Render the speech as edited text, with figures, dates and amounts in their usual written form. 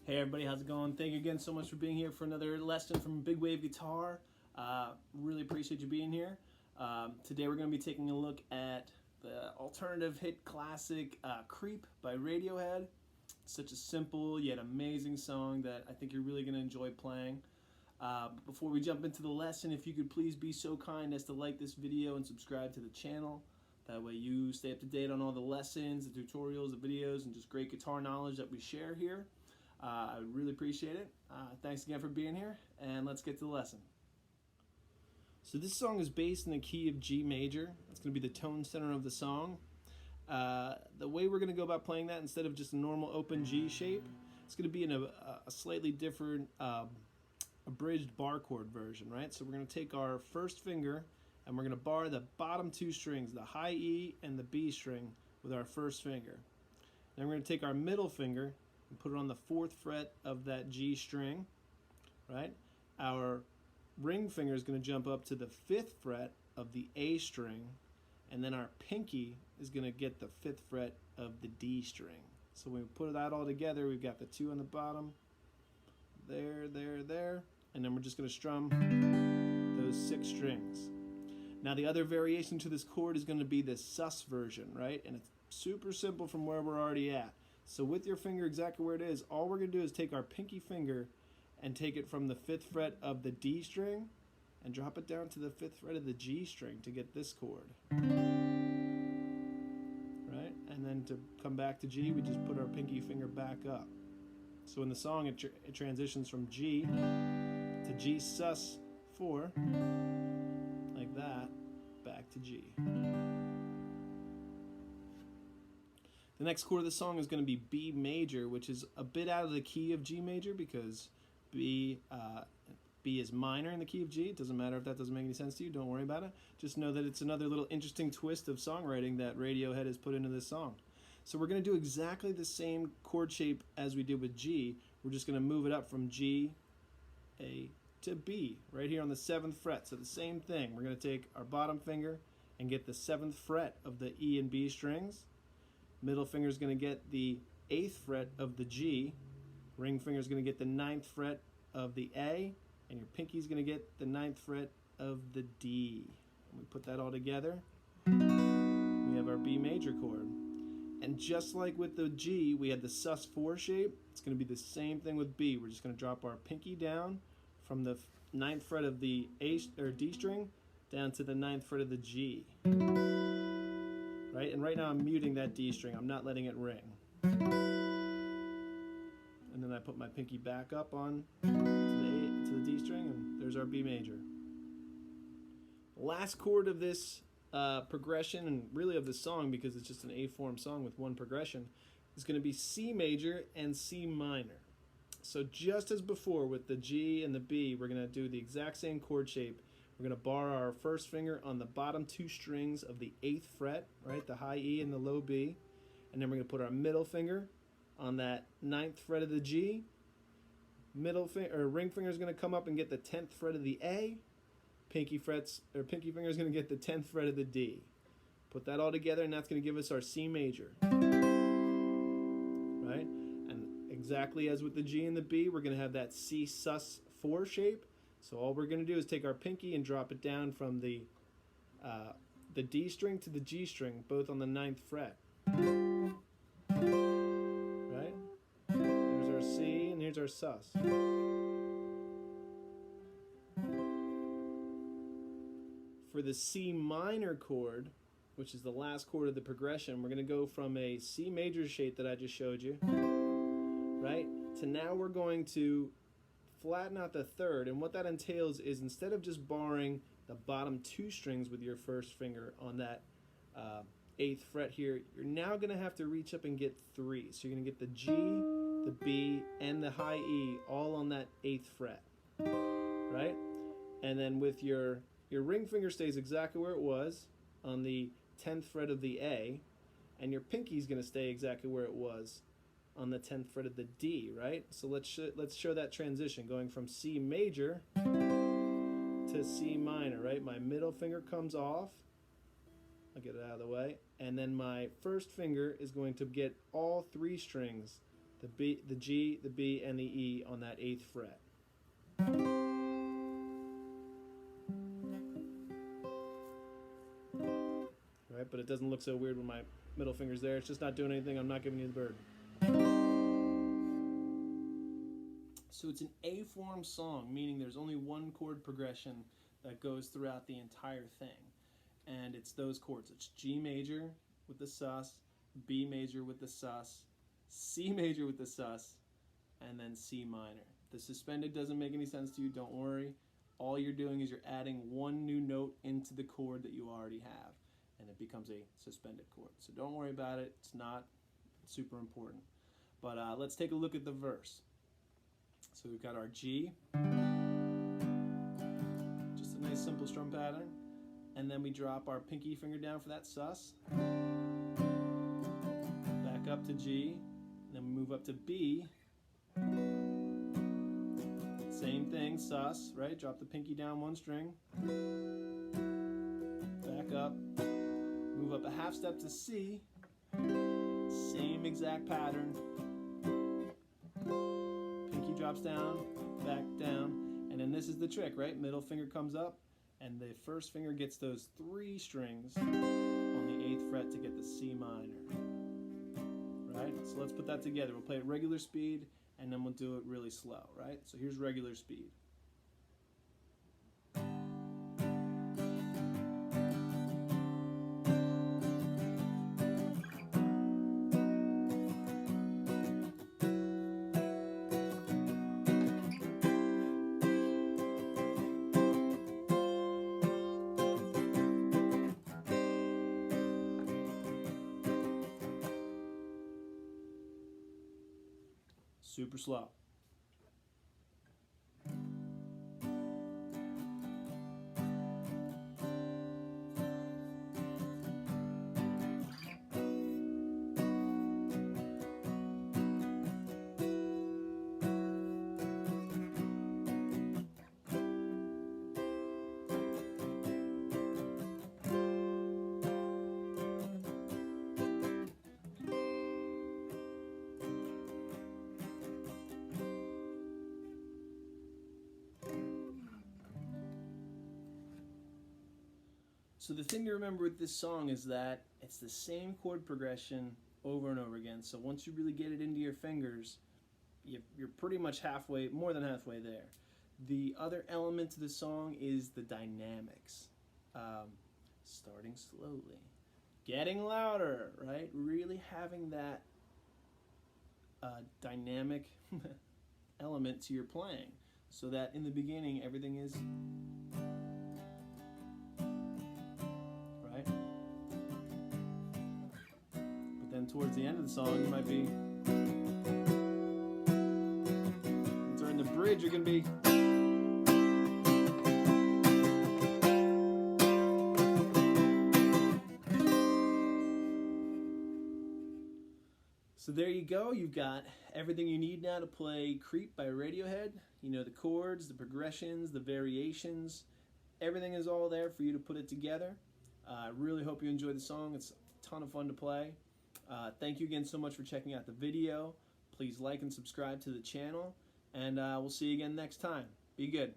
Hey everybody, how's it going? Thank you again so much for being here for another lesson from Big Wave Guitar. Really appreciate you being here. Today we're going to be taking a look at the alternative hit classic Creep by Radiohead. It's such a simple yet amazing song that I think you're really going to enjoy playing. Before we jump into the lesson, if you could please be so kind as to like this video and subscribe to the channel. That way you stay up to date on all the lessons, the tutorials, the videos, and just great guitar knowledge that we share here. I really appreciate it. Thanks again for being here, and let's get to the lesson. So this song is based in the key of G major. It's going to be the tone center of the song. The way we're going to go about playing that, instead of just a normal open G shape, it's going to be in a slightly different abridged bar chord version, right? So we're going to take our first finger and we're going to bar the bottom two strings, the high E and the B string, with our first finger. Then we're going to take our middle finger and put it on the 4th fret of that G string, right? Our ring finger is going to jump up to the 5th fret of the A string, and then our pinky is going to get the 5th fret of the D string. So when we put that all together, we've got the 2 on the bottom, there, and then we're just going to strum those 6 strings. Now the other variation to this chord is going to be the sus version, right? And it's super simple from where we're already at. So with your finger exactly where it is, all we're going to do is take our pinky finger and take it from the 5th fret of the D string and drop it down to the 5th fret of the G string to get this chord. Right? And then to come back to G, we just put our pinky finger back up. So in the song, it transitions from G to G sus 4, like that, back to G. The next chord of the song is going to be B major, which is a bit out of the key of G major because B is minor in the key of G. It doesn't matter if that doesn't make any sense to you. Don't worry about it. Just know that it's another little interesting twist of songwriting that Radiohead has put into this song. So we're going to do exactly the same chord shape as we did with G. We're just going to move it up from G, A, to B, right here on the 7th fret. So the same thing. We're going to take our bottom finger and get the 7th fret of the E and B strings. Middle finger is going to get the 8th fret of the G. Ring finger is going to get the 9th fret of the A. And your pinky is going to get the 9th fret of the D. And we put that all together. We have our B major chord. And just like with the G, we had the sus 4 shape. It's going to be the same thing with B. We're just going to drop our pinky down from the 9th fret of the A or D string down to the 9th fret of the G. Right? And right now I'm muting that D string. I'm not letting it ring. And then I put my pinky back up on to the D string, and there's our B major. Last chord of this progression, and really of this song, because it's just an A-form song with one progression, is going to be C major and C minor. So just as before with the G and the B, we're going to do the exact same chord shape. We're going to bar our first finger on the bottom 2 strings of the 8th fret, right, the high E and the low B. And then we're going to put our middle finger on that 9th fret of the G. Ring finger is going to come up and get the 10th fret of the A. Pinky finger is going to get the 10th fret of the D. Put that all together, and that's going to give us our C major. Right? And exactly as with the G and the B, we're going to have that C sus 4 shape. So all we're going to do is take our pinky and drop it down from the D string to the G string, both on the 9th fret. Right? Here's our C and here's our sus. For the C minor chord, which is the last chord of the progression, we're going to go from a C major shape that I just showed you, right, to now we're going to flatten out the 3rd, and what that entails is instead of just barring the bottom 2 strings with your first finger on that 8th fret here, you're now going to have to reach up and get 3. So you're going to get the G, the B, and the high E all on that 8th fret, right? And then with your ring finger stays exactly where it was on the 10th fret of the A, and your pinky is going to stay exactly where it was on the 10th fret of the D, right? So let's show that transition going from C major to C minor, right? My middle finger comes off. I'll get it out of the way. And then my first finger is going to get all three strings the B, the G, the B, and the E on that 8th fret. Right, but it doesn't look so weird when my middle finger's there. It's just not doing anything. I'm not giving you the bird. So it's an A-form song, meaning there's only one chord progression that goes throughout the entire thing. And it's those chords. It's G major with the sus, B major with the sus, C major with the sus, and then C minor. The suspended doesn't make any sense to you, don't worry. All you're doing is you're adding one new note into the chord that you already have, and it becomes a suspended chord. So don't worry about it, it's not super important. But let's take a look at the verse. So we've got our G, just a nice simple strum pattern, and then we drop our pinky finger down for that sus, back up to G, and then we move up to B, same thing, sus, right? Drop the pinky down one string, back up, move up a half step to C, same exact pattern, pinky drops down, back down, and then this is the trick, right? Middle finger comes up, and the first finger gets those 3 strings on the 8th fret to get the C minor, right? So let's put that together. We'll play at regular speed, and then we'll do it really slow, right? So here's regular speed. Super slow. So the thing to remember with this song is that it's the same chord progression over and over again. So once you really get it into your fingers, you're pretty much halfway, more than halfway there. The other element to the song is the dynamics. Starting slowly, getting louder, right? Really having that dynamic element to your playing, so that in the beginning everything is right, but then towards the end of the song you might be, during the bridge you're gonna be, so there you go. You've got everything you need now to play Creep by Radiohead. You know the chords, the progressions, the variations. Everything is all there for you to put it together. I really hope you enjoyed the song. It's a ton of fun to play. Thank you again so much for checking out the video. Please like and subscribe to the channel. And we'll see you again next time. Be good.